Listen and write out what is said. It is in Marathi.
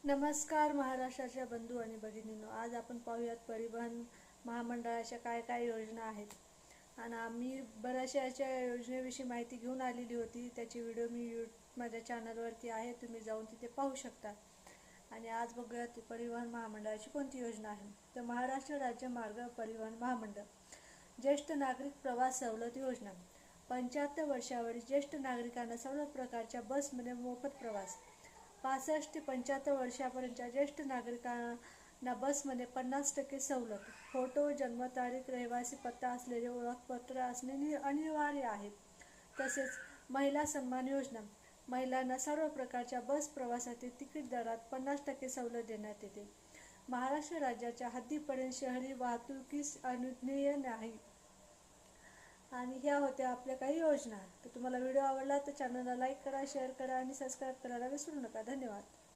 नमस्कार महाराष्ट्राच्या बंधू आणि भगिनींनो, आज आपण पाहूयात परिवहन महामंडळाच्या काय काय योजना आहेत. आणि आम्ही बऱ्याचशा याच्या योजनेविषयी माहिती घेऊन आलेली होती. त्याची व्हिडिओ मी माझ्या चॅनलवरती आहे, तुम्ही जाऊन तिथे पाहू शकता. आणि आज बघूयात परिवहन महामंडळाची कोणती योजना आहे. तर महाराष्ट्र राज्य मार्ग परिवहन महामंडळ ज्येष्ठ नागरिक प्रवास सवलत योजना. 75 वर्षावरील ज्येष्ठ नागरिकांना सर्व प्रकारच्या बसमध्ये मोफत प्रवास. 65 ते 75 वर्षापर्यंतच्या ज्येष्ठ नागरिकांना बसमध्ये 50% सवलत. फोटो, जन्मतारीख, रहिवासी पत्ता असलेले ओळखपत्र असणे अनिवार्य आहे. तसेच महिला सन्मान योजना. महिलांना सर्व प्रकारच्या बस प्रवासातील तिकीट दरात 50% सवलत देण्यात येते. महाराष्ट्र राज्याच्या हद्दीपर्यंत शहरी वाहतुकीस अनुज्ञेय नाही. आणि ह्या होत्या आपल्या काही योजना. तर तुम्हाला व्हिडिओ आवडला तर चॅनलला लाईक करा, शेअर करा आणि सबस्क्राईब करायला विसरू नका. धन्यवाद.